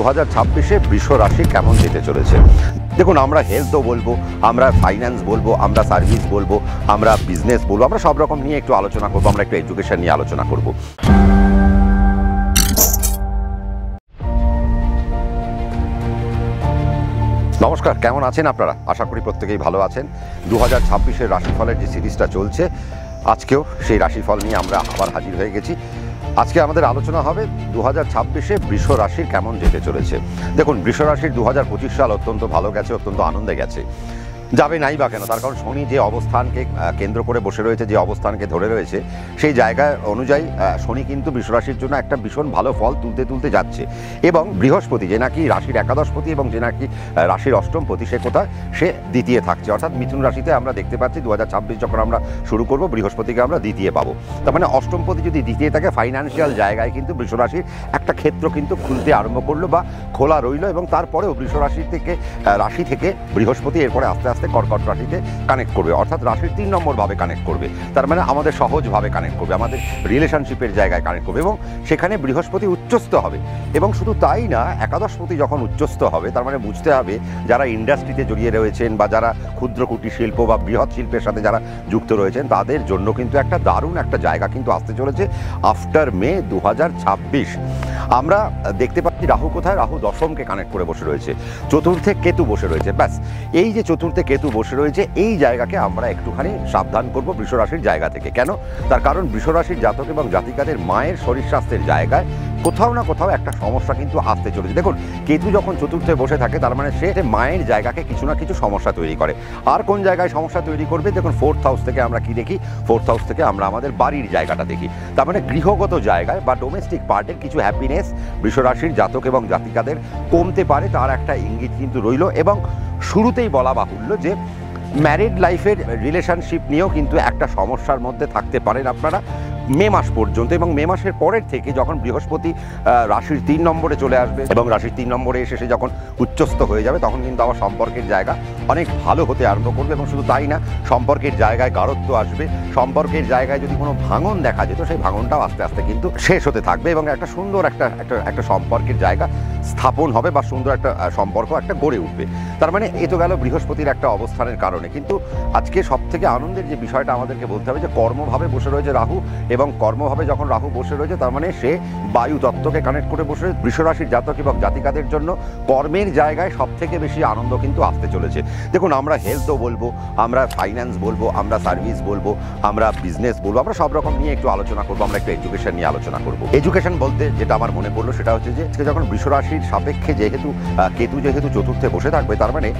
2026-এ বৃষ রাশি কেমন যেতে চলেছে। দেখুন, আমরা হেলথও বলবো, আমরা ফাইন্যান্স বলবো, আমরা সার্ভিস বলবো, আমরা বিজনেস বলবো, আমরা সব রকম নিয়ে একটু আলোচনা করবো, আমরা একটু এডুকেশন নিয়ে আলোচনা করবো। নমস্কার, কেমন আছেন আপনারা? আশা করি প্রত্যেকেই ভালো আছেন। 2026-এর রাশিফলের যে সিরিজটা চলছে, আজকেও সেই রাশিফল নিয়ে আমরা আবার হাজির হয়ে গেছি। আজকে আমাদের আলোচনা হবে 2026-এ বৃষ রাশির কেমন যেতে চলেছে। দেখুন, বৃষ রাশির 2025 সাল অত্যন্ত ভালো গেছে, অত্যন্ত আনন্দে গেছে। যাবে নাই বা কেন, তার কারণ শনি যে অবস্থানকে কেন্দ্র করে বসে রয়েছে, যে অবস্থানকে ধরে রয়েছে, সেই জায়গা অনুযায়ী শনি কিন্তু বৃষ রাশির জন্য একটা ভীষণ ভালো ফল তুলতে তুলতে যাচ্ছে। এবং বৃহস্পতি, যে নাকি রাশির একাদশপতি এবং যে নাকি রাশির অষ্টমপতি, সে কোথায়? সে দ্বিতীয় থাকছে। অর্থাৎ মিথুন রাশিতে আমরা দেখতে পাচ্ছি 2026 যখন আমরা শুরু করব, বৃহস্পতিকে আমরা দ্বিতীয় পাবো। তার মানে অষ্টমপতি যদি দ্বিতীয় থাকে, ফাইন্যান্সিয়াল জায়গায় কিন্তু বৃষ রাশির একটা ক্ষেত্র কিন্তু খুলতে আরম্ভ করলো বা খোলা রইল। এবং তারপরেও বৃষ রাশি থেকে বৃহস্পতি এরপরে আস্তে আস্তে কর্কট রাশিতে কানেক্ট করবে, অর্থাৎ রাশির 3 নম্বর ভাবে কানেক্ট করবে। তার মানে আমাদের সহজভাবে কানেক্ট করবে, আমাদের রিলেশনশিপের জায়গায় কানেক্ট করবে, এবং সেখানে বৃহস্পতি উচ্চস্থ হবে। এবং শুধু তাই না, একাদশপতি যখন উচ্চস্থ হবে, তার মানে বুঝতে হবে যারা ইন্ডাস্ট্রিতে জড়িয়ে রয়েছেন বা যারা ক্ষুদ্র কুটির শিল্প বা বৃহৎ শিল্পের সাথে যারা যুক্ত রয়েছেন, তাদের জন্য কিন্তু একটা দারুণ একটা জায়গা কিন্তু আসতে চলেছে আফটার মে 2026। আমরা দেখতে পাচ্ছি রাহু কোথায়? রাহু দশমকে কানেক্ট করে বসে রয়েছে, চতুর্থে কেতু বসে রয়েছে। ব্যাস, এই যে চতুর্থে কেতু বসে রয়েছে, এই জায়গাকে আমরা একটুখানি সাবধান করব বৃষ রাশির জায়গা থেকে। কেন? তার কারণ বৃষ রাশির জাতক এবং জাতিকাদের মায়ের শরীর স্বাস্থ্যের জায়গায় কোথাও না কোথাও একটা সমস্যা কিন্তু আসতে চলেছে। দেখুন, কেতু যখন চতুর্থে বসে থাকে, তার মানে সে মায়ের জায়গাকে কিছু না কিছু সমস্যা তৈরি করে। আর কোন জায়গায় সমস্যা তৈরি করবে? দেখুন, 4th হাউস থেকে আমরা কি দেখি? 4th হাউস থেকে আমরা আমাদের বাড়ির জায়গাটা দেখি। তার মানে গৃহগত জায়গায় বা ডোমেস্টিক পার্টের কিছু হ্যাপিনেস বৃষ রাশির জাতক এবং জাতিকাদের কমতে পারে, তার একটা ইঙ্গিত কিন্তু রইল। এবং শুরুতেই বলা বাহুল্য যে ম্যারিড লাইফের রিলেশনশিপ নিয়েও কিন্তু একটা সমস্যার মধ্যে থাকতে পারেন আপনারা মে মাস পর্যন্ত। এবং মে মাসের পরের থেকে যখন বৃহস্পতি রাশির 3 নম্বরে চলে আসবে এবং রাশির 3 নম্বরে এসে সে যখন উচ্চস্থ হয়ে যাবে, তখন কিন্তু আবার সম্পর্কের জায়গা অনেক ভালো হতে আরম্ভ করবে। এবং শুধু তাই না, সম্পর্কের জায়গায় গাঢ়ত্ব আসবে। সম্পর্কের জায়গায় যদি কোনো ভাঙন দেখা যেত, সেই ভাঙনটাও আস্তে আস্তে কিন্তু শেষ হতে থাকবে এবং একটা সুন্দর একটা সম্পর্কের জায়গা স্থাপন হবে বা সুন্দর একটা সম্পর্ক একটা গড়ে উঠবে। তার মানে এ তো গেল বৃহস্পতির একটা অবস্থানের কারণে। কিন্তু আজকে সব থেকে আনন্দের যে বিষয়টা আমাদেরকে বলতে হবে, যে কর্মভাবে বসে রয়েছে রাহু, এবং কর্মভাবে যখন রাহু বসে রয়েছে, তার মানে সে বায়ু তত্ত্বকে কানেক্ট করে বসে বৃষ রাশির জাতক এবং জাতিকাদের জন্য কর্মের জায়গায় সব থেকে বেশি আনন্দ কিন্তু আসতে চলেছে। দেখুন, আমরা হেলথও বলবো, আমরা ফাইন্যান্স বলবো, আমরা সার্ভিস বলবো, আমরা বিজনেস বলবো, আমরা সব রকম নিয়ে একটু আলোচনা করবো, আমরা একটু এডুকেশন নিয়ে আলোচনা করবো। এডুকেশন বলতে যেটা আমার মনে পড়লো, সেটা হচ্ছে যে যখন বৃষ রাশির সাপেক্ষে কেতু যেহেতু চতুর্থে বসে থাকবে, তার মানে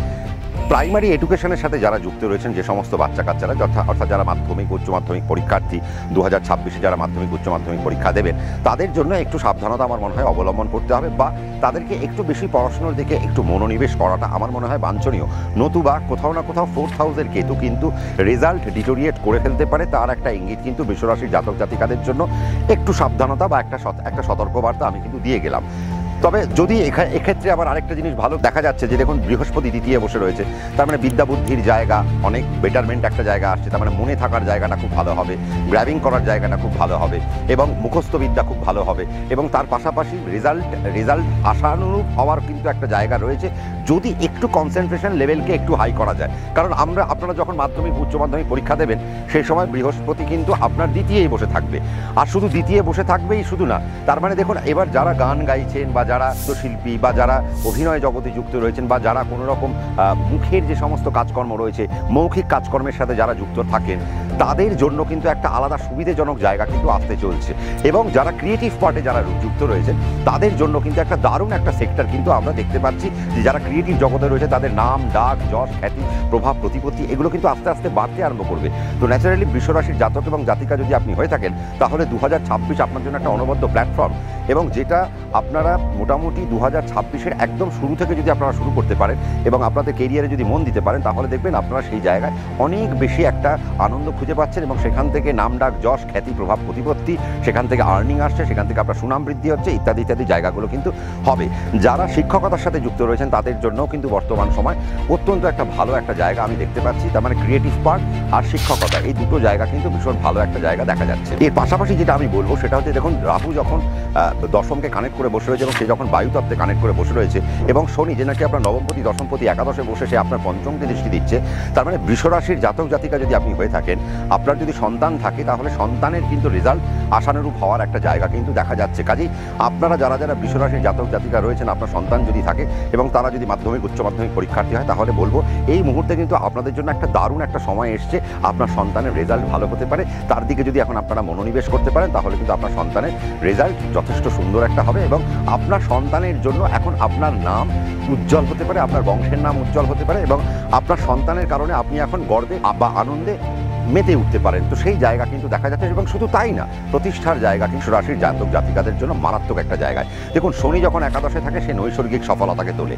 প্রাইমারি এডুকেশনের সাথে যারা যুক্ত রয়েছেন, যে সমস্ত বাচ্চা কাচ্চারা, অর্থাৎ যারা মাধ্যমিক উচ্চ মাধ্যমিক পরীক্ষার্থী, 2026-এ যারা মাধ্যমিক উচ্চ মাধ্যমিক পরীক্ষা দেবেন, তাদের জন্য একটু সাবধানতা আমার মনে হয় অবলম্বন করতে হবে, বা তাদেরকে একটু বেশি পড়াশোনার দিকে একটু মনোনিবেশ করাটা আমার মনে হয় বাঞ্ছনীয়। নতুবা কোথাও না কোথাও 4th হাউসের কেতু কিন্তু রেজাল্ট ডিটোরিয়েট করে ফেলতে পারে, তার একটা ইঙ্গিত কিন্তু বৃষ রাশির জাতক জাতিকাদের জন্য একটু সাবধানতা বা একটা সতর্কবার্তা আমি কিন্তু দিয়ে গেলাম। তবে যদি এক্ষেত্রে আবার আরেকটা জিনিস ভালো দেখা যাচ্ছে, যে দেখুন বৃহস্পতি দ্বিতীয় বসে রয়েছে, তার মানে বিদ্যা বুদ্ধির জায়গা অনেক বেটারমেন্ট একটা জায়গা আসছে। তার মানে মনে থাকার জায়গাটা খুব ভালো হবে, গ্র্যাবিং করার জায়গাটা খুব ভালো হবে, এবং মুখস্থ বিদ্যা খুব ভালো হবে, এবং তার পাশাপাশি রেজাল্ট আশানুরূপ হওয়ার কিন্তু একটা জায়গা রয়েছে, যদি একটু কনসেন্ট্রেশন লেভেলকে একটু হাই করা যায়। কারণ আপনারা যখন মাধ্যমিক উচ্চ মাধ্যমিক পরীক্ষা দেবেন, সেই সময় বৃহস্পতি কিন্তু আপনার দ্বিতীয়ই বসে থাকবে। আর শুধু দ্বিতীয় বসে থাকবেই শুধু না, তার মানে দেখুন, এবার যারা গান গাইছেন বা যারা শিল্পী বা যারা অভিনয় জগতে যুক্ত রয়েছেন বা যারা কোনো রকম মুখের যে সমস্ত কাজকর্ম রয়েছে, মৌখিক কাজকর্মের সাথে যারা যুক্ত থাকেন, তাদের জন্য কিন্তু একটা আলাদা সুবিধাজনক জায়গা কিন্তু আসতে চলছে। এবং যারা ক্রিয়েটিভ পার্টে যারা যুক্ত রয়েছেন, তাদের জন্য কিন্তু একটা দারুণ একটা সেক্টর কিন্তু আমরা দেখতে পাচ্ছি, যে যারা ক্রিয়েটিভ জগতে রয়েছে, তাদের নাম ডাক যশ খ্যাতি প্রভাব প্রতিপত্তি এগুলো কিন্তু আস্তে আস্তে বাড়তে আরম্ভ করবে। তো ন্যাচারালি বৃষ রাশির জাতক এবং জাতিকা যদি আপনি হয়ে থাকেন, তাহলে 2026 আপনার জন্য একটা অনবদ্য প্ল্যাটফর্ম, এবং যেটা আপনারা মোটামুটি 2026-এর একদম শুরু থেকে যদি আপনারা শুরু করতে পারেন এবং আপনাদের কেরিয়ারে যদি মন দিতে পারেন, তাহলে দেখবেন আপনারা সেই জায়গায় অনেক বেশি একটা আনন্দ খুঁজে পাচ্ছেন, এবং সেখান থেকে নাম ডাক যশ খ্যাতি প্রভাব প্রতিপত্তি, সেখান থেকে আর্নিং আসছে, সেখান থেকে আপনার সুনাম বৃদ্ধি হচ্ছে, ইত্যাদি ইত্যাদি জায়গাগুলো কিন্তু হবে। যারা শিক্ষকতার সাথে যুক্ত রয়েছেন, তাদের জন্যও কিন্তু বর্তমান সময় অত্যন্ত একটা ভালো একটা জায়গা আমি দেখতে পাচ্ছি। তার মানে ক্রিয়েটিভ পার্ট আর শিক্ষকতা, এই দুটো জায়গা কিন্তু ভীষণ ভালো একটা জায়গা দেখা যাচ্ছে। এর পাশাপাশি যেটা আমি বলবো, সেটা হচ্ছে দেখুন, রাহু যখন দশমকে কানেক্ট করে বসে রয়েছে এবং সে যখন বায়ুতত্ত্বে কানেক্ট করে বসে রয়েছে এবং শনি যে নাকি আপনার নবমপতি দশমপতি একাদশে বসে সে আপনার পঞ্চমকে দৃষ্টি দিচ্ছে, তার মানে বৃষরাশির জাতক জাতিকা যদি আপনি হয়ে থাকেন, আপনার যদি সন্তান থাকে তাহলে সন্তানের কিন্তু রেজাল্ট আশানুরূপ হওয়ার একটা জায়গা কিন্তু দেখা যাচ্ছে। কাজেই আপনারা যারা যারা বৃষরাশির জাতক জাতিকা রয়েছেন, আপনার সন্তান যদি থাকে এবং তারা যদি মাধ্যমিক উচ্চ মাধ্যমিক পরীক্ষার্থী হয়, তাহলে বলবো এই মুহূর্তে কিন্তু আপনাদের জন্য একটা দারুণ একটা সময় এসছে। আপনার সন্তানের রেজাল্ট ভালো হতে পারে, তার দিকে যদি এখন আপনারা মনোনিবেশ করতে পারেন তাহলে কিন্তু আপনার সন্তানের রেজাল্ট যথেষ্ট সুন্দর একটা হবে এবং আপনার সন্তানের জন্য এখন আপনার নাম উজ্জ্বল হতে পারে, আপনার বংশের নাম উজ্জ্বল হতে পারে এবং আপনার সন্তানের কারণে আপনি এখন গর্বে বা আনন্দে মেতে উঠতে পারেন। তো সেই জায়গা কিন্তু দেখা যাচ্ছে এবং শুধু তাই না, প্রতিষ্ঠার জায়গা কিন্তু রাশির জাতক জাতিকাদের জন্য মারাত্মক একটা জায়গায়। দেখুন, শনি যখন একাদশে থাকে সে নৈসর্গিক সফলতাকে তোলে।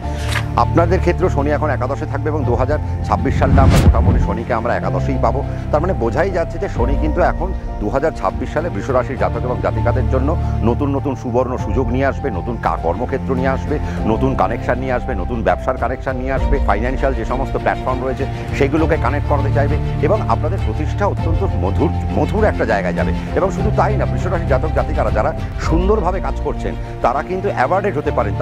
আপনাদের ক্ষেত্রেও শনি এখন একাদশে থাকবে এবং 2026 সালটা আমরা মোটামুটি শনিকে আমরা একাদশেই পাবো। তার মানে বোঝাই যাচ্ছে যে শনি কিন্তু এখন 2026 সালে বৃষরাশির জাতক এবং জাতিকাদের জন্য নতুন নতুন সুবর্ণ সুযোগ নিয়ে আসবে, নতুন কর্মক্ষেত্র নিয়ে আসবে, নতুন কানেকশান নিয়ে আসবে, নতুন ব্যবসার কানেকশান নিয়ে আসবে, ফাইন্যান্সিয়াল যে সমস্ত প্ল্যাটফর্ম রয়েছে সেগুলোকে কানেক্ট করতে চাইবে এবং আপনাদের প্রতিষ্ঠা অত্যন্ত মধুর একটা জায়গায় যাবে। এবং শুধু তাই না, বৃষরাশির জাতক জাতিকারা যারা সুন্দরভাবে কাজ করছেন তারা কিন্তু অ্যাওয়ার্ডেড হতে পারেন,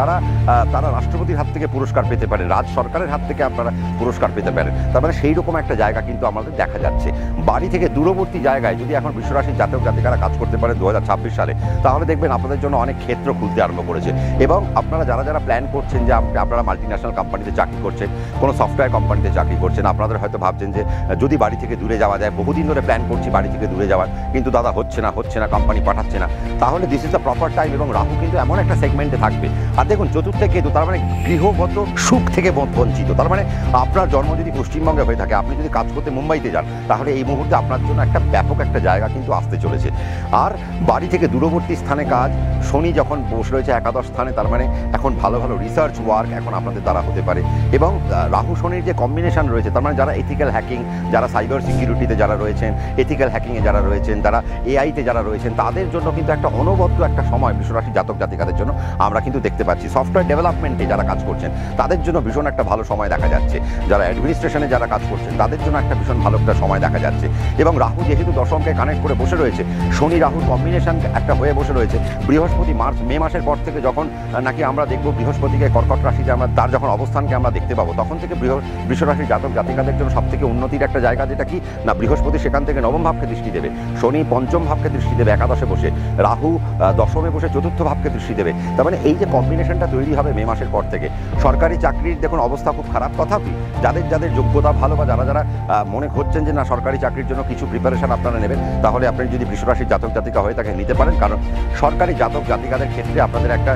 তারা রাষ্ট্রপতির হাত থেকে পুরস্কার পেতে পারেন, রাজ সরকারের হাত থেকে আপনারা পুরস্কার পেতে পারেন। তার মানে সেই রকম একটা জায়গা কিন্তু আমাদের দেখা যাচ্ছে। বাড়ি থেকে দূরবর্তী জায়গায় যদি এখন বৃষরাশির জাতক জাতিকারা কাজ করতে পারেন 2026 সালে, তাহলে দেখবেন আপনাদের জন্য অনেক ক্ষেত্র খুলতে আরম্ভ করেছে। এবং আপনারা যারা যারা প্ল্যান করছেন যে আপনারা মাল্টিন্যাশনাল কোম্পানিতে চাকরি করছেন, কোনো সফটওয়্যার কোম্পানিতে চাকরি করছেন, আপনাদের হয়তো ভাবছেন যে যদি বাড়ি থেকে দূরে যাওয়া যায়, বহুদিন ধরে প্ল্যান করছি বাড়ি থেকে দূরে যাওয়ার, কিন্তু দাদা হচ্ছে না, কোম্পানি পাঠাচ্ছে না, তাহলে this is the proper time. এবং রাহু কিন্তু এমন একটা সেগমেন্টে থাকবে। আর দেখুন, চতুর্থে কেতু, তার মানে গৃহগত সুখ থেকে বঞ্চিত। তার মানে আপনার জন্ম যদি পশ্চিমবঙ্গে হয়ে থাকে, আপনি যদি কাজ করতে মুম্বাইতে যান, তাহলে এই মুহূর্তে আপনার জন্য একটা ব্যাপক একটা জায়গা কিন্তু আসতে চলেছে। আর বাড়ি থেকে দূরবর্তী স্থানে কাজ, শনি যখন বসে রয়েছে একাদশ স্থানে, তার মানে এখন ভালো ভালো রিসার্চ ওয়ার্ক এখন আপনাদের দ্বারা হতে পারে। এবং রাহু শনির যে কম্বিনেশন রয়েছে, তার মানে যারা এথিক্যাল হ্যাকিং, যারা সাইবার সিকিউরিটিতে যারা রয়েছেন, এথিক্যাল হ্যাকিংয়ে যারা রয়েছেন, যারা এআইতে যারা রয়েছেন, তাদের জন্য কিন্তু একটা অনবদ্য একটা সময় বৃষরাশি জাতক জাতিকাদের জন্য আমরা কিন্তু দেখতে পাচ্ছি। সফটওয়্যার ডেভেলপমেন্টে যারা কাজ করছেন তাদের জন্য ভীষণ একটা ভালো সময় দেখা যাচ্ছে। যারা অ্যাডমিনিস্ট্রেশনে যারা কাজ করছেন তাদের জন্য একটা ভীষণ ভালো একটা সময় দেখা যাচ্ছে। এবং রাহু যেহেতু দশমকে কানেক্ট করে বসে রয়েছে, শনি রাহুর কম্বিনেশন একটা হয়ে বসে রয়েছে। বৃহস্পতি মে মাসের পর থেকে যখন নাকি আমরা দেখব বৃহস্পতিকে কর্কট রাশিতে আমরা তার যখন অবস্থানকে আমরা দেখতে পাবো, তখন থেকে বৃষরাশির জাতক জাতিকাদের জন্য সব থেকে উন্নতির একটা জায়গা, যেটা কি না, বৃহস্পতি সেখান থেকে নবম ভাবকে দৃষ্টি দেবে, শনি পঞ্চম ভাবকে দৃষ্টি দেবে একাদশে বসে, রাহু দশমে বসে চতুর্থ ভাবকে দৃষ্টি দেবে। তার মানে এই যে কম্বিনেশনটা তৈরি হবে মে মাসের পর থেকে, সরকারি চাকরির দেখুন অবস্থা খুব খারাপ। তথাপি যাদের যাদের যোগ্যতা ভালো বা যারা যারা মনে করছেন যে না সরকারি চাকরির জন্য কিছু প্রিপারেশন আপনারা নেবেন, তাহলে আপনি যদি বৃষরাশির জাতক জাতিকা হয়ে তাকে নিতে পারেন। কারণ সরকারি জাতক জাতিকাদের ক্ষেত্রে আপনাদের একটা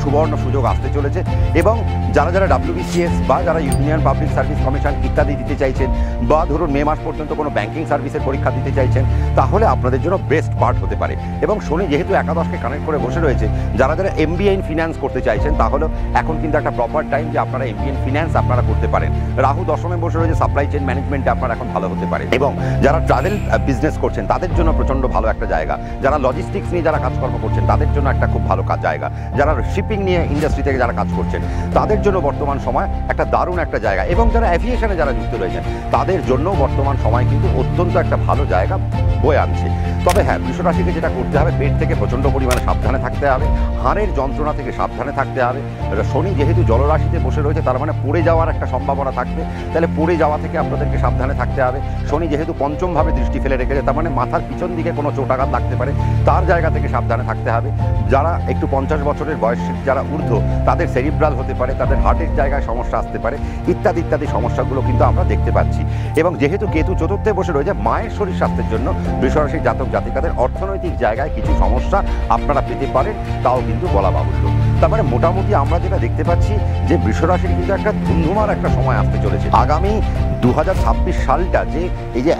সুবর্ণ সুযোগ আসতে চলেছে। এবং যারা যারা WBCS বা যারা ইউনিয়ন পাবলিক সার্ভিস কমিশন ইত্যাদি দিতে চাইছেন, বা ধরুন মে মাস পর্যন্ত কোনো ব্যাংকিং সার্ভিসের পরীক্ষা দিতে চাইছেন, তাহলে আপনাদের জন্য বেস্ট পার্ট হতে পারে। এবং শনি যেহেতু একাদশকে কানেক্ট করে বসে রয়েছে, যারা যারা MBA ইন ফিন্যান্স করতে চাইছেন, তাহলে এখন কিন্তু একটা প্রপার টাইম যে আপনারা MBA ইন ফিন্যান্স আপনারা করতে পারেন। রাহু দশমে বসে রয়েছে, সাপ্লাই চেইন ম্যানেজমেন্টে আপনারা এখন ভালো হতে পারে। এবং যারা ট্রাভেল বিজনেস করছেন তাদের জন্য প্রচণ্ড ভালো একটা জায়গা। যারা লজিস্টিক্স নিয়ে যারা কাজকর্ম করছেন তাদের জন্য একটা খুব ভালো জায়গা। যারা শিপিং নিয়ে ইন্ডাস্ট্রি থেকে যারা কাজ করছেন তাদের জন্য বর্তমান সময় একটা দারুণ একটা জায়গা। এবং যারা অ্যাভিয়েশনে যারা যুক্ত রয়েছেন তাদের জন্য বর্তমান সময় কিন্তু অত্যন্ত একটা ভালো জায়গা বয়ে আনছে। তবে হ্যাঁ, বৃষরাশিকে যেটা করতে হবে, পেট থেকে প্রচণ্ড পরিমাণে সাবধানে থাকতে হবে, হাড়ের যন্ত্রণা থেকে সাবধানে থাকতে হবে। শনি যেহেতু জলরাশিতে বসে রয়েছে, তার মানে পড়ে যাওয়ার একটা সম্ভাবনা থাকবে, তাহলে পড়ে যাওয়া থেকে আপনাদেরকে সাবধানে থাকতে হবে। শনি যেহেতু পঞ্চমভাবে দৃষ্টি ফেলে রেখেছে, তার মানে মাথার পিছন দিকে কোনো চোটাঘাত লাগতে পারে, তার জায়গা থেকে সাবধানে থাকতে হবে। যারা একটু 50 বছরের বয়স যারা ঊর্ধ্ব, তাদের সেরিব্রাল হতে পারে, তাদের হার্টের জায়গায় সমস্যা আসতে পারে, ইত্যাদি ইত্যাদি সমস্যাগুলো কিন্তু আমরা দেখতে পাচ্ছি। এবং যেহেতু কেতু চতুর্থে বসে রয়েছে, মায়ের শরীর স্বাস্থ্যের জন্য বৃষরাশির জাতক জাতিকাদের অর্থনৈতিক জায়গায় কিছু সমস্যা আপনারা পেতে পারেন, তাও কিন্তু বলা বাহুল্য। তারপরে মোটামুটি আমরা যেটা দেখতে পাচ্ছি যে বৃষরাশির কিন্তু একটা ধুমধুমার একটা সময় আসতে চলেছে। আগামী 2026 সালটা যে এই যে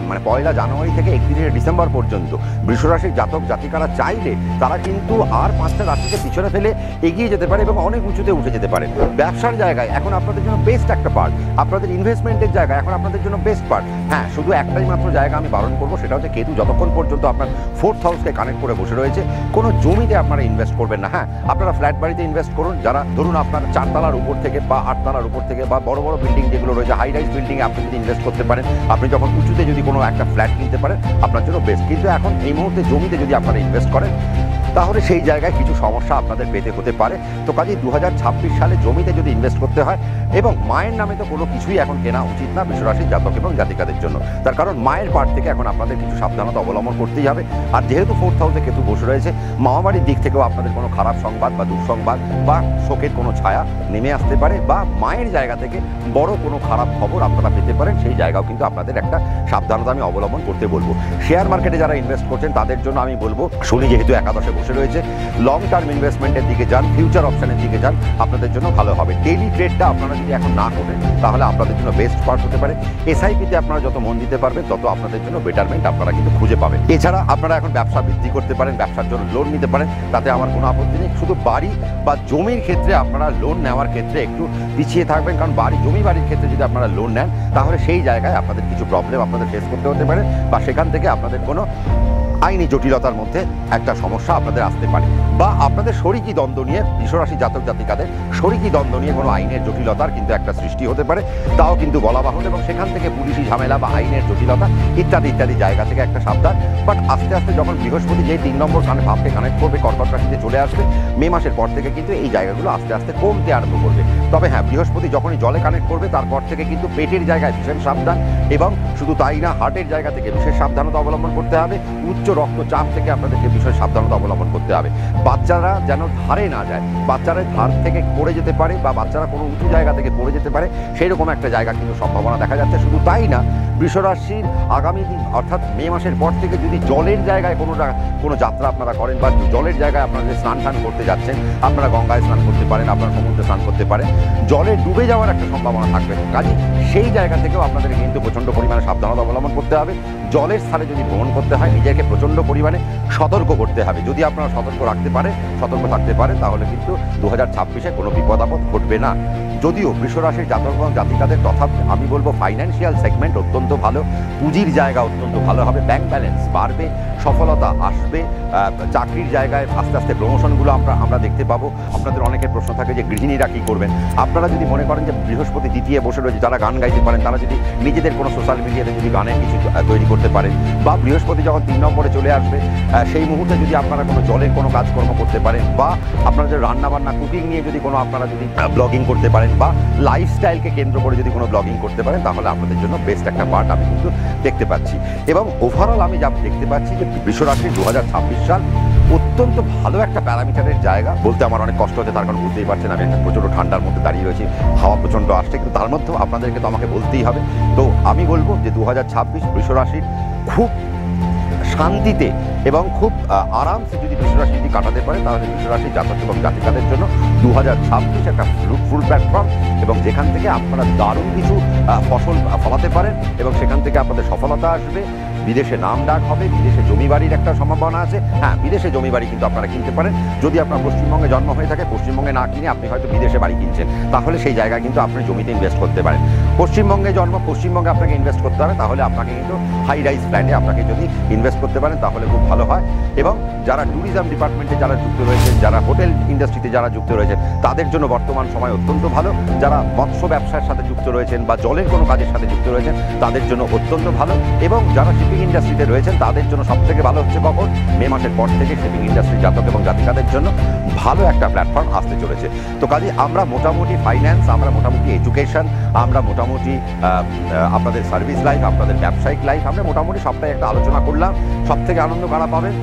মানে 1 জানুয়ারি থেকে 31 ডিসেম্বর পর্যন্ত বৃষরাশির জাতক জাতিকারা চাইলে তারা কিন্তু আর 5টা রাশিকে পিছনে ফেলে এগিয়ে যেতে পারে এবং অনেক উঁচুতে উঠে যেতে পারে। ব্যবসার জায়গায় এখন আপনাদের জন্য বেস্ট একটা পার্ট, আপনাদের ইনভেস্টমেন্টের জায়গায় এখন আপনাদের জন্য বেস্ট পার্ট। হ্যাঁ, শুধু একটাই মাত্র জায়গা আমি বারণ করবো, সেটা হচ্ছে কেতু যতক্ষণ পর্যন্ত আপনার 4th হাউসকে কানেক্ট করে বসে রয়েছে, কোনো জমিতে আপনারা ইনভেস্ট করবেন না। হ্যাঁ, আপনারা ফ্ল্যাট বাড়িতে ইনভেস্ট করুন, যারা ধরুন আপনার 4 তলার উপর থেকে বা 8 তলার উপর থেকে বা বড় বড় বিল্ডিং যেগুলো রয়েছে, হাই রাইজ বিল্ডিংয়ে আপনি যদি ইনভেস্ট করতে পারেন, আপনি যখন উঁচুতে যদি কোনো একটা ফ্ল্যাট কিনতে পারেন আপনার জন্য বেস্ট। কিন্তু এখন এই মুহূর্তে জমিতে যদি আপনারা ইনভেস্ট করেন তাহলে সেই জায়গায় কিছু সমস্যা আপনাদের পেতে হতে পারে। তো কাজেই 2026 সালে জমিতে যদি ইনভেস্ট করতে হয়, এবং মায়ের নামে তো কোনো কিছুই এখন কেনা উচিত না বৃষরাশির জাতক এবং জাতিকাদের জন্য। তার কারণ মায়ের পার্ট থেকে এখন আপনাদের কিছু সাবধানতা অবলম্বন করতেই হবে। আর যেহেতু 4th হাউসে কেতু বসে রয়েছে, মামাবাড়ির দিক থেকেও আপনাদের কোনো খারাপ সংবাদ বা দুঃসংবাদ বা শোকের কোনো ছায়া নেমে আসতে পারে, বা মায়ের জায়গা থেকে বড় কোনো খারাপ খবর আপনারা পেতে পারেন। সেই জায়গাও কিন্তু আপনাদের একটা সাবধানতা আমি অবলম্বন করতে বলবো। শেয়ার মার্কেটে যারা ইনভেস্ট করছেন তাদের জন্য আমি বলবো, শনি যেহেতু একাদশে বসে রয়েছে, লং টার্ম ইনভেস্টমেন্টের দিকে যান, ফিউচার অপশনের দিকে যান, আপনাদের জন্য ভালো হবে। ডেইলি ট্রেডটা আপনারা যদি এখন না করেন তাহলে আপনাদের জন্য বেস্ট পার্ট হতে পারে। এসআইপিতে আপনারা যত মন দিতে পারবেন তত আপনাদের জন্য বেটারমেন্ট আপনারা কিন্তু খুঁজে পাবেন। এছাড়া আপনারা এখন ব্যবসা বৃদ্ধি করতে পারেন, ব্যবসার জন্য লোন নিতে পারেন, তাতে আমার কোনো আপত্তি নেই। শুধু বাড়ি বা জমির ক্ষেত্রে আপনারা লোন নেওয়ার ক্ষেত্রে একটু পিছিয়ে থাকবেন, কারণ বাড়ির ক্ষেত্রে যদি আপনারা লোন নেন তাহলে সেই জায়গায় আপনাদের কিছু প্রবলেম আপনাদের ফেস করতে হতে পারে, বা সেখান থেকে আপনাদের কোনো আইনি জটিলতার মধ্যে একটা সমস্যা আপনাদের আসতে পারে, বা আপনাদের শরিকি দ্বন্দ্ব নিয়ে, বৃষরাশি জাতক জাতিকাদের শরিকি দ্বন্দ্ব নিয়ে কোনো আইনের জটিলতার কিন্তু একটা সৃষ্টি হতে পারে, তাও কিন্তু বলা বাহুল। এবং সেখান থেকে পুলিশি ঝামেলা বা আইনের জটিলতা ইত্যাদি ইত্যাদি জায়গা থেকে একটা সাবধান। বাট আস্তে আস্তে যখন বৃহস্পতি যেই 3 নম্বর ভাবকে কানেক্ট করবে, কর্কট রাশিতে চলে আসবে মে মাসের পর থেকে, কিন্তু এই জায়গাগুলো আস্তে আস্তে কমতে আরম্ভ করবে। তবে হ্যাঁ, বৃহস্পতি যখনই জলে কানেক্ট করবে তারপর থেকে কিন্তু পেটের জায়গায় ভীষণ সাবধান, এবং শুধু তাই না, হার্টের জায়গা থেকে বিশেষ সাবধানতা অবলম্বন করতে হবে। উচ্চ রক্তচাপ থেকে আপনাদেরকে বিশেষ সাবধানতা অবলম্বন করতে হবে। বাচ্চারা যেন ধারে না যায়, বাচ্চারা ধার থেকে পড়ে যেতে পারে, বা বাচ্চারা কোনো উঁচু জায়গা থেকে পড়ে যেতে পারে, সেই রকম একটা জায়গা কিন্তু সম্ভাবনা দেখা যাচ্ছে। শুধু তাই না, বৃষরাশির আগামী দিন অর্থাৎ মে মাসের পর থেকে যদি জলের জায়গায় কোনো যাত্রা আপনারা করেন, বা জলের জায়গায় আপনারা যে স্নান টান করতে যাচ্ছেন, আপনারা গঙ্গায় স্নান করতে পারেন, আপনারা সমুদ্রে স্নান করতে পারেন, জলে ডুবে যাওয়ার একটা সম্ভাবনা থাকবে। কাজে সেই জায়গা থেকেও আপনাদের কিন্তু প্রচণ্ড পরিমাণে সাবধানতা অবলম্বন করতে হবে। জলের স্থানে যদি ভ্রমণ করতে হয়, নিজেকে প্রচণ্ড পরিমাণে সতর্ক করতে হবে। যদি আপনারা সতর্ক থাকতে পারেন তাহলে কিন্তু 2026-এ কোনো বিপদ আপদ ঘটবে না। যদিও বৃষরাশির জাতক এবং জাতিকাদের তথা আমি বলবো ফাইন্যান্সিয়াল সেগমেন্ট অত্যন্ত ভালো, পুঁজির জায়গা অত্যন্ত ভালো হবে, ব্যাংক ব্যালেন্স বাড়বে, সফলতা আসবে, চাকরির জায়গায় আস্তে আস্তে প্রমোশনগুলো আমরা দেখতে পাবো। আপনাদের অনেকের প্রশ্ন থাকে যে গৃহিণীরা কী করবেন। আপনারা যদি মনে করেন যে বৃহস্পতি দ্বিতীয় বসে রয়েছে, যারা গান গাইতে পারেন তারা যদি নিজেদের কোনো সোশ্যাল মিডিয়াতে যদি গানের কিছু তৈরি করতে পারেন, বা বৃহস্পতি যখন 3 নম্বরে চলে আসবে সেই মুহূর্তে যদি আপনারা কোনো জলের কোনো কাজকর্ম করতে পারেন, বা আপনারা যে রান্নাবান্না কুকিং নিয়ে যদি কোনো আপনারা যদি ব্লগিং করতে পারেন, বা লাইফস্টাইলকে কেন্দ্র করে যদি কোনো ব্লগিং করতে পারেন, তাহলে আপনাদের জন্য বেস্ট একটা পার্ট আমি কিন্তু দেখতে পাচ্ছি। এবং ওভারঅল আমি যা দেখতে পাচ্ছি যে বৃষরাশির 2026 সাল অত্যন্ত ভালো একটা প্যারামিটারের জায়গা। বলতে আমার অনেক কষ্ট হচ্ছে, তার কারণ বুঝতেই পারছেন আমি একটা প্রচণ্ড ঠান্ডার মধ্যে দাঁড়িয়ে রয়েছি, হাওয়া প্রচণ্ড আসছে, কিন্তু তার মধ্যেও আপনাদেরকে তো আমাকে বলতেই হবে। তো আমি বলবো যে 2026 বৃষরাশির খুব শান্তিতে এবং খুব আরামসে যদি বৃষরাশি কাটাতে পারে, তাহলে বৃষরাশির জাতক এবং জাতিকাদের জন্য 2026 একটা ফ্রুটফুল প্ল্যাটফর্ম, এবং যেখান থেকে আপনারা দারুণ কিছু ফসল ফলাতে পারেন, এবং সেখান থেকে আপনাদের সফলতা আসবে। বিদেশে নাম ডাক হবে, বিদেশে জমি বাড়ির একটা সম্ভাবনা আছে। হ্যাঁ, বিদেশে জমি বাড়ি কিন্তু আপনারা কিনতে পারেন। যদি আপনার পশ্চিমবঙ্গে জন্ম হয়ে থাকে, পশ্চিমবঙ্গে না কিনে আপনি হয়তো বিদেশে বাড়ি কিনছেন, তাহলে সেই জায়গায় কিন্তু আপনি জমিতে ইনভেস্ট করতে পারেন। পশ্চিমবঙ্গে জন্ম, পশ্চিমবঙ্গে আপনাকে ইনভেস্ট করতে হবে, তাহলে আপনাকে কিন্তু হাই রাইজ ফ্ল্যাটে আপনাকে যদি ইনভেস্ট করতে পারেন তাহলে খুব ভালো হয়। এবং যারা ট্যুরিজম ডিপার্টমেন্টে যারা যুক্ত রয়েছেন, যারা হোটেল ইন্ডাস্ট্রিতে যারা যুক্ত রয়েছেন, তাদের জন্য বর্তমান সময় অত্যন্ত ভালো। যারা মৎস্য ব্যবসার সাথে যুক্ত রয়েছেন বা জলের কোনো কাজের সাথে যুক্ত রয়েছেন, তাদের জন্য অত্যন্ত ভালো। এবং যারা শিপিং ইন্ডাস্ট্রিতে রয়েছেন তাদের জন্য সবথেকে ভালো হচ্ছে কখন, মে মাসের পর থেকে শিপিং ইন্ডাস্ট্রি জাতক এবং জাতিকাদের জন্য ভালো একটা প্ল্যাটফর্ম আসতে চলেছে। তো কাজে আমরা মোটামুটি ফাইন্যান্স, আমরা মোটামুটি এডুকেশন, আমরা মোটামুটি আপনাদের সার্ভিস লাইফ, আপনাদের ব্যবসায়িক লাইফ, আমরা মোটামুটি সবটাই একটা আলোচনা করলাম। সব থেকে আনন্দ কারা পাবেন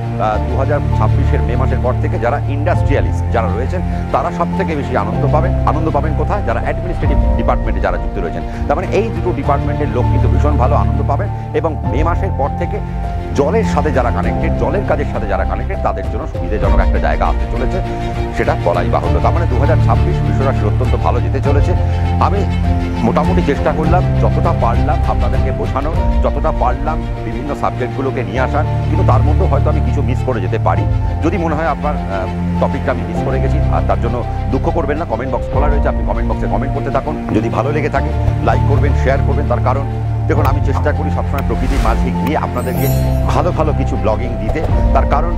2026-এর মে মাসের পর থেকে, যারা ইন্ডাস্ট্রিয়ালিস্ট যারা রয়েছেন তারা সব থেকে বেশি আনন্দ পাবেন কোথায়, যারা অ্যাডমিনিস্ট্রেটিভ ডিপার্টমেন্টে যারা যুক্ত রয়েছেন। তার মানে এই দুটো ডিপার্টমেন্টের লোক কিন্তু ভীষণ ভালো আনন্দ পাবেন। এবং মে মাসের পর থেকে জলের সাথে যারা কানেক্টেড, জলের কাজের সাথে যারা কানেক্টেড, তাদের জন্য সুবিধাজনক একটা জায়গা আসতে চলেছে, সেটা বলাই বাহুল্য। তার মানে 2026 বৃষরাশি অত্যন্ত ভালো যেতে চলেছে। আমি মোটামুটি চেষ্টা করলাম যতটা পারলাম আপনাদেরকে বোঝানো, যতটা পারলাম বিভিন্ন সাবজেক্টগুলোকে নিয়ে আসার, কিন্তু তার মধ্যেও হয়তো আমি কিছু মিস করে যেতে পারি। যদি মনে হয় আপনার টপিকটা আমি মিস করে গেছি, আর তার জন্য দুঃখ করবেন না, কমেন্ট বক্স খোলা রয়েছে, আপনি কমেন্ট বক্সে কমেন্ট করতে থাকুন। যদি ভালো লেগে থাকে লাইক করবেন, শেয়ার করবেন, তার কারণ দেখুন, আমি চেষ্টা করি সবসময় প্রকৃতির মাঝে গিয়ে আপনাদেরকে ভালো ভালো কিছু ব্লগিং দিতে। তার কারণ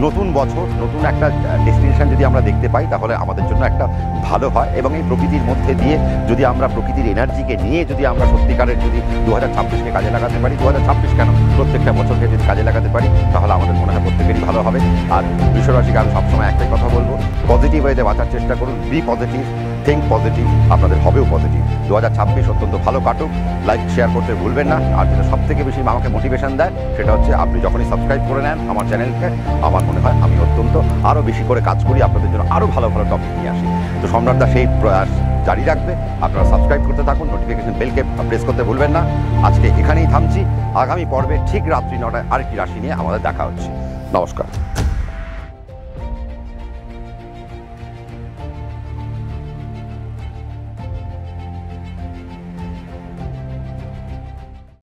নতুন বছর, নতুন একটা ডেস্টিনেশন যদি আমরা দেখতে পাই তাহলে আমাদের জন্য একটা ভালো হয়। এবং এই প্রকৃতির মধ্যে দিয়ে যদি আমরা প্রকৃতির এনার্জিকে নিয়ে যদি আমরা সত্যিকারের যদি 2026কে কাজে লাগাতে পারি, 2026 কেন, প্রত্যেকটা বছরকে যদি কাজে লাগাতে পারি তাহলে আমাদের মনে হয় প্রত্যেকেরই ভালো হবে। আর বৃষরাশিকে আমি সবসময় একটাই কথা বলবো, পজিটিভ ওয়েতে বাঁচার চেষ্টা করুন, বি পজিটিভ, থিঙ্ক পজিটিভ, আপনাদের হবেও পজিটিভ। 2026 অত্যন্ত ভালো কাটুক। লাইক শেয়ার করতে ভুলবেন না। আর যেটা সবথেকে বেশি আমাকে মোটিভেশন দেয় সেটা হচ্ছে আপনি যখনই সাবস্ক্রাইব করে নেন আমার চ্যানেলকে, আমার মনে হয় আমি অত্যন্ত আরও বেশি করে কাজ করি, আপনাদের জন্য আরও ভালো ভালো টপিক নিয়ে আসি। তো সম্রাটদা সেই প্রয়াস জারি রাখবে। আপনারা সাবস্ক্রাইব করতে থাকুন, নোটিফিকেশন বেলকে প্রেস করতে ভুলবেন না। আজকে এখানেই থামছি। আগামী পর্বে ঠিক রাত্রি 9টায় আরেকটি রাশি নিয়ে আমাদের দেখা হচ্ছে। নমস্কার।